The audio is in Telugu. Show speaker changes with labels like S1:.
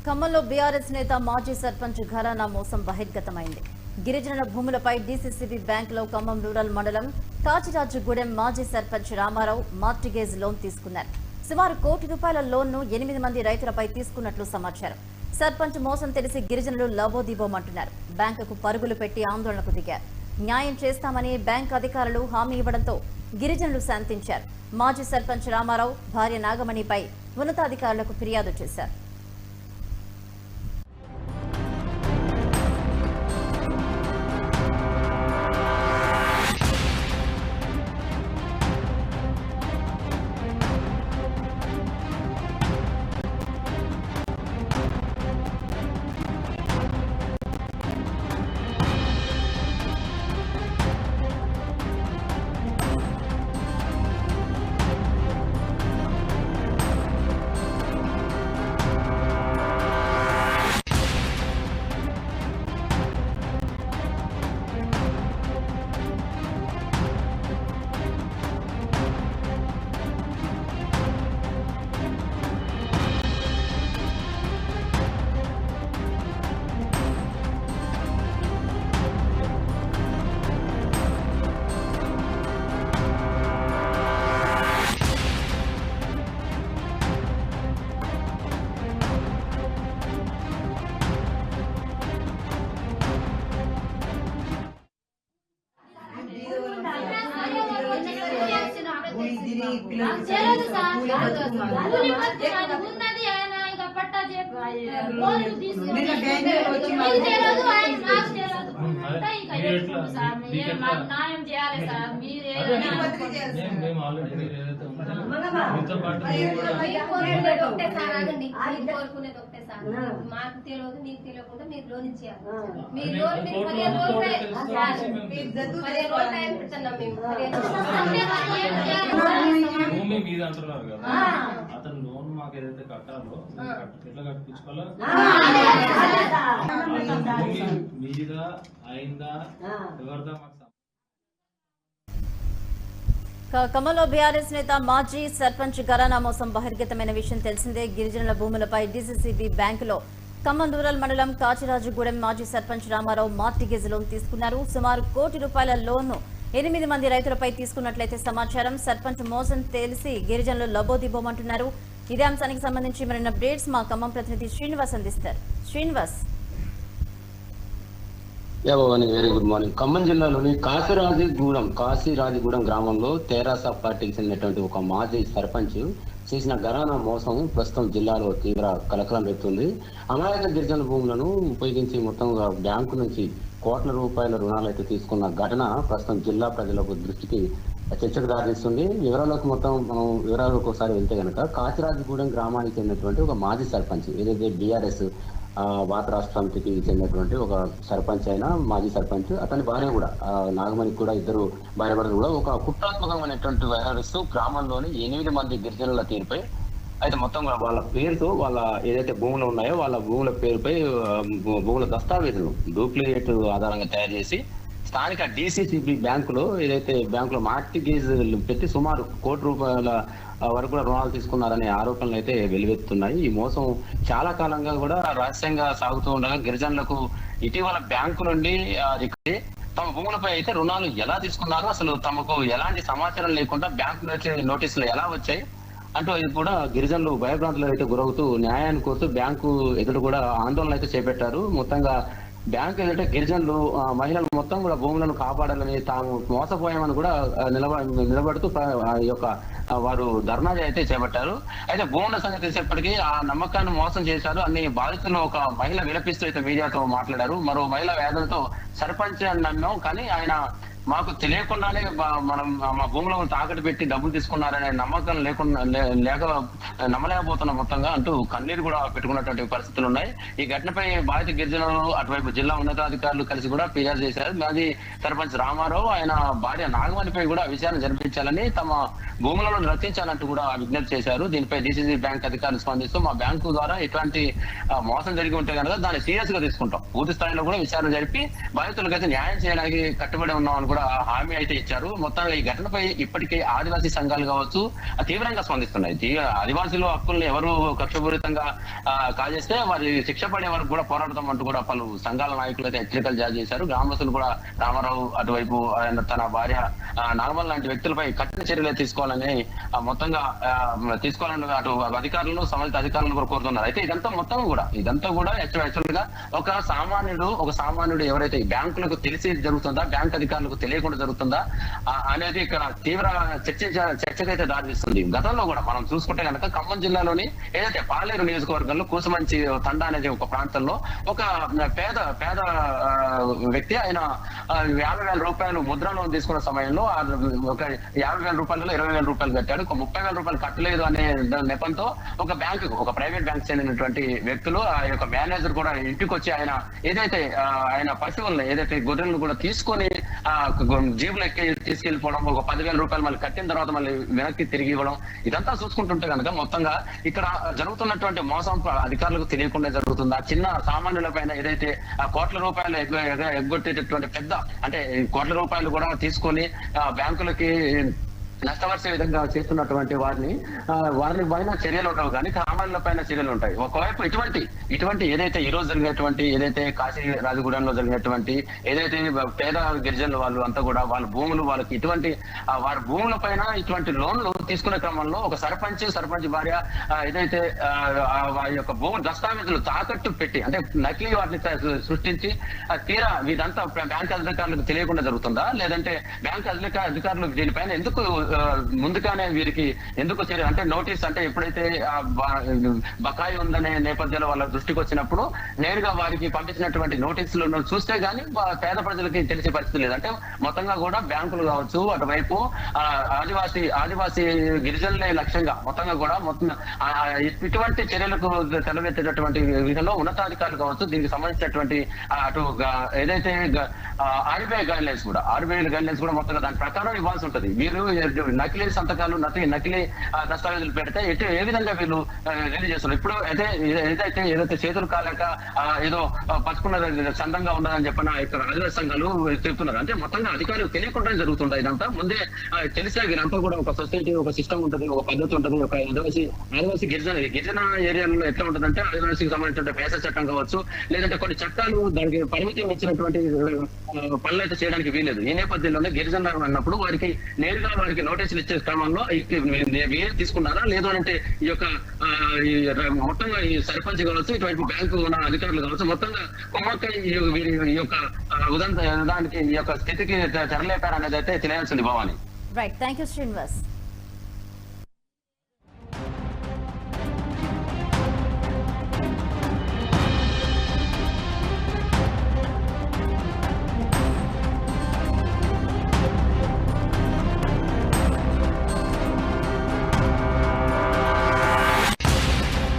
S1: ఖమ్మంలో బీఆర్ఎస్ నేత మాజీ సర్పంచ్ ఘరానా మోసం బహిర్గతమైంది. గిరిజనుల భూములపై డీసీసీబీ బ్యాంకులో ఖమ్మం రూరల్ మండలం కాచిరాజుగూడెం మాజీ సర్పంచ్ రామారావు మార్టిగేజ్ లోన్ తీసుకున్నారు. సుమారు ₹1 కోటి లోన్ను 8 మంది రైతులపై తీసుకున్నట్లు సమాచారం. సర్పంచ్ మోసం తెలిసి గిరిజనులు లబోదిబోమంటున్నారు. బ్యాంకుకు పరుగులు పెట్టి ఆందోళనకు దిగారు. న్యాయం చేస్తామని బ్యాంకు అధికారులు హామీ ఇవ్వడంతో గిరిజనులు శాంతించారు. మాజీ సర్పంచ్ రామారావు భార్య నాగమణిపై ఉన్నతాధికారులకు ఫిర్యాదు చేశారు.
S2: న్యాయం చేయాలి సార్. మీరు కోరుకునేది ఒకటే సార్, మాకు తెలియదు మీకు తెలియకుండా మీరు లోన్ ఇచ్చేయాలి. మీరు లోన్ 15 రోజులు టైం పెడుతున్నాం మేము.
S3: భూమి మీద అంటున్నారు కదా, అతను లోన్ మాకు ఏదైతే కట్టాలో ఎట్లా కట్టించుకోవాలో భూమి మీద అయిందా ఎవరిదా మాకు.
S1: ఖమ్మంలో బీఆర్ఎస్ నేత మాజీ సర్పంచ్ ఘరానా మోసం బహిర్గతమైన విషయం తెలిసిందే. గిరిజనుల భూములపై డీసీసీబీ బ్యాంకులో ఖమ్మం రూరల్ మండలం కాచిరాజుగూడెం మాజీ సర్పంచ్ రామారావు మార్టిగేజ్ లోన్ తీసుకున్నారు. సుమారు ₹1 కోటి లోన్ను 8 మంది రైతులపై తీసుకున్నట్లయితే సమాచారం. సర్పంచ్ మోసం తెలిసి గిరిజనులు లబోదిబోమంటున్నారు. ఇదే అంశానికి సంబంధించి మరిన్ని అప్డేట్స్ మా ఖమ్మం ప్రతినిధి శ్రీనివాస్ అందిస్తారు. Srinivas.
S4: Very good morning. Khammam జిల్లాలోని కాశీరాజగూడెం గ్రామంలో తెరాస పార్టీకి చెందినటువంటి ఒక మాజీ సర్పంచ్ చేసిన ఘరానా మోసం ప్రస్తుతం జిల్లాలో తీవ్ర కలకలం రేపుతుంది. అమాయక గిరిజన భూములను ఉపయోగించి మొత్తంగా బ్యాంకు నుంచి ₹1 కోట్ల రుణాలు అయితే తీసుకున్న ఘటన ప్రస్తుతం జిల్లా ప్రజలకు దృష్టికి చర్చకు దారితీస్తుంది. వివరాలకు ఒకసారి వెళ్తే కనుక కాశీరాజగూడెం గ్రామానికి చెందినటువంటి ఒక మాజీ సర్పంచ్, ఏదైతే బీఆర్ఎస్ భారత రాష్ట్ర సమితికి చెందినటువంటి ఒక సర్పంచ్ అయినా మాజీ సర్పంచ్, అతని భార్య కూడా నాగమణికి కూడా ఇద్దరు భార్యభర్తలు కూడా ఒక కుట్రాత్మకమైనటువంటి వ్యవహరిస్తూ గ్రామంలోని 8 మంది గిరిజనుల తీరుపై అయితే మొత్తం వాళ్ళ పేరుతో వాళ్ళ ఏదైతే భూములు ఉన్నాయో వాళ్ళ భూముల పేరుపై భూముల దస్తావేజులు డూప్లికేట్ ఆధారంగా తయారు చేసి స్థానిక డీసీసీబీ బ్యాంకులో మార్టిగేజ్ పెట్టి సుమారు ₹1 కోటి వరకు కూడా రుణాలు తీసుకున్నారనే ఆరోపణలు అయితే వెలువెత్తుతున్నాయి. ఈ మోసం చాలా కాలంగా కూడా రహస్యంగా సాగుతూ ఉండగా గిరిజనులకు ఇటీవల బ్యాంకు నుండి తమ భూములపై అయితే రుణాలు ఎలా తీసుకున్నారో, అసలు తమకు ఎలాంటి సమాచారం లేకుండా బ్యాంకు నుంచి నోటీసులు ఎలా వచ్చాయి అంటూ ఇది కూడా గిరిజనులు భయభ్రాంతులు అయితే గురవుతూ న్యాయాన్ని కోరుతూ బ్యాంకు ఎదుట కూడా ఆందోళన అయితే చేపట్టారు. మొత్తంగా బ్యాంకు ఎదుట గిరిజనులు మహిళలు మొత్తం కూడా భూములను కాపాడాలని, తాము మోసపోయామని కూడా నిలబడుతూ ఈ యొక్క వారు ధర్నా అయితే చేపట్టారు. అయితే భూముల సంగతి తెలిసేప్పటికీ ఆ నమ్మకాన్ని మోసం చేశారు అన్ని బాధితులను ఒక మహిళ విలపిస్తూ అయితే మీడియాతో మాట్లాడారు. మరో మహిళ వేదనతో సర్పంచ్ అని నమ్మాం, కానీ ఆయన మాకు తెలియకుండానే మనం మా భూములను తాకట్టు పెట్టి డబ్బులు తీసుకున్నారనే నమ్మకం నమ్మలేకపోతున్న మొత్తంగా అంటూ కన్నీరు కూడా పెట్టుకున్నటువంటి పరిస్థితులు ఉన్నాయి. ఈ ఘటనపై బాధిత గిరిజనులు అటువైపు జిల్లా ఉన్నతాధికారులు కలిసి కూడా ఫిర్యాదు చేశారు. మాజీ సర్పంచ్ రామారావు ఆయన భార్య నాగమణిపై కూడా విచారణ జరిపించాలని, తమ భూములను రక్షించాలంటూ కూడా విజ్ఞప్తి చేశారు. దీనిపై డీసీసీ బ్యాంక్ అధికారులు స్పందిస్తూ మా బ్యాంకు ద్వారా ఎటువంటి మోసం జరిగి ఉంటే కనుక దాన్ని సీరియస్ గా తీసుకుంటాం, పూర్తి స్థాయిలో కూడా విచారణ జరిపి బాధితులకైతే న్యాయం చేయడానికి కట్టుబడి ఉన్నాం అని కూడా హామీ అయితే ఇచ్చారు. మొత్తం ఈ ఘటనపై ఇప్పటికే ఆదివాసీ సంఘాలు కావచ్చు తీవ్రంగా స్పందిస్తున్నాయి. ఆదివాసీల హక్కులను ఎవరు కక్షపూరితంగా కాజేస్తే వారి శిక్ష పడే వరకు కూడా పోరాడతాం అంటూ కూడా పలు సంఘాల నాయకులు అయితే హెచ్చరికలు జారీ చేశారు. గ్రామస్తులు కూడా రామారావు అటువైపు తన భార్య నాగమల్ లాంటి వ్యక్తులపై కఠిన చర్యలు తీసుకోవాలని మొత్తంగా తీసుకోవాలని అటు అధికారులను సంబంధిత అధికారులను కూడా కోరుతున్నారు. అయితే ఇదంతా కూడా యాక్చువల్ గా ఒక సామాన్యుడు ఎవరైతే బ్యాంకులకు తెలిసి జరుగుతుందా, బ్యాంక్ అధికారులకు తెలియకుండా జరుగుతుందా అనేది ఇక్కడ తీవ్ర చర్చకైతే దారితీస్తుంది. గతంలో కూడా మనం చూసుకుంటే కనుక ఖమ్మం జిల్లాలోని ఏదైతే పాలేరు నియోజకవర్గంలో కూసుమంచి తండా అనేది ఒక ప్రాంతంలో ఒక పేద వ్యక్తి ఆయన 50,000 రూపాయలు ముద్ర లోన్ తీసుకున్న సమయంలో ఒక 50,000 రూపాయలలో 20,000 రూపాయలు కట్టాడు. ఒక 30,000 రూపాయలు కట్టలేదు అనే నెపంతో ఒక ప్రైవేట్ బ్యాంక్ చెందినటువంటి వ్యక్తులు ఆ యొక్క మేనేజర్ కూడా ఇంటికి వచ్చి ఆయన పశువులను ఏదైతే గొర్రెలను కూడా తీసుకొని జీబులు తీసుకెళ్లిపోవడం, ఒక 10,000 రూపాయలు మళ్ళీ కట్టిన తర్వాత మళ్ళీ వెనక్కి తిరిగి ఇవ్వడం, ఇదంతా చూసుకుంటుంటే కనుక మొత్తంగా ఇక్కడ జరుగుతున్నటువంటి మోసం అధికారులకు తెలియకుండా జరుగుతుందా? చిన్న సామాన్యుల పైన ఏదైతే కోట్ల రూపాయలు ఎగ్గొట్టేటటువంటి పెద్ద అంటే కోట్ల రూపాయలు కూడా తీసుకొని బ్యాంకులకి నష్టపరిచే విధంగా చేస్తున్నటువంటి వారిని పైన చర్యలు ఉండవు, కానీ సామాన్యుల పైన చర్యలు ఉంటాయి. ఒకవైపు ఇటువంటి ఏదైతే ఈ రోజు జరిగినటువంటి ఏదైతే కాశీ రాజగూడెంలో జరిగినటువంటి ఏదైతే పేద గిరిజనులు వాళ్ళు అంతా కూడా వాళ్ళ భూములు వాళ్ళకి వారి భూముల పైన ఇటువంటి లోన్లు తీసుకునే క్రమంలో ఒక సర్పంచ్ భార్య ఏదైతే వారి యొక్క భూమి దస్తావేజులు తాకట్టు పెట్టి అంటే నకిలీ వాటిని సృష్టించి తీరా వీరంతా బ్యాంక్ అధికారులకు తెలియకుండా జరుగుతుందా, లేదంటే బ్యాంక్ అధికారులు దీనిపైన ఎందుకు ముందుగానే వీరికి ఎందుకు అంటే నోటీస్ అంటే ఎప్పుడైతే బకాయి ఉందనే నేపథ్యంలో వాళ్ళ దృష్టికి వచ్చినప్పుడు నేరుగా వారికి పంపించినటువంటి నోటీసులను చూస్తే గానీ పేద ప్రజలకి తెలిసే పరిస్థితి లేదు. అంటే మొత్తంగా కూడా బ్యాంకులు కావచ్చు అటువైపు ఆదివాసీ గిరిజనులే లక్ష్యంగా మొత్తంగా కూడా ఇటువంటి చర్యలకు తెలవెత్తేటటువంటి విధంలో ఉన్నతాధికారులు కావచ్చు దీనికి సంబంధించినటువంటి అటు ఏదైతే ఆర్బీఐ గైడ్ లైన్స్ కూడా మొత్తంగా దాని ప్రకారం ఇవ్వాల్సి ఉంటుంది. వీరు నకిలీ సంతకాలు నకిలీ దస్తావేజులు పెడితే ఏ విధంగా వీళ్ళు రిలీజ్ చేస్తున్నారు. ఇప్పుడు ఏదైతే చేతులు కాలేక ఏదో పచ్చుకున్న చందంగా ఉన్నదని చెప్పిన ఇక్కడ ఆదివాసీ సంఘాలు చెప్తున్నారు. అంటే మొత్తంగా అధికారులు తెలియకుండానే జరుగుతుంది. ఇదంతా ముందే తెలిసే వీరంతా కూడా ఒక సొసైటీ ఒక సిస్టమ్ ఉంటుంది, ఒక పద్ధతి ఉంటుంది. ఒక ఆదివాసీ గిరిజన ఏరియాలో ఎట్లా ఉంటుందంటే ఆదివాసీకి సంబంధించిన పేస చట్టం కావచ్చు, లేదంటే కొన్ని చట్టాలు దానికి పరిమితి ఇచ్చినటువంటి పనులు అయితే చేయడానికి వీలేదు. ఈ నేపథ్యంలోనే గిరిజన అన్నప్పుడు వారికి నేరుగా నోటీసులు ఇచ్చే క్రమంలో వీరు తీసుకున్నారా లేదు అంటే ఈ యొక్క మొత్తంగా ఈ సర్పంచ్ కావచ్చు ఇటువంటి బ్యాంకు ఉన్న అధికారులు కావచ్చు మొత్తంగా కొమ్మక్క ఈ యొక్క ఉదానికి ఈ యొక్క స్థితికి తెరలేపారనేది అయితే తెలియాల్సింది Bhavani.
S1: Right, thank you Srinivas.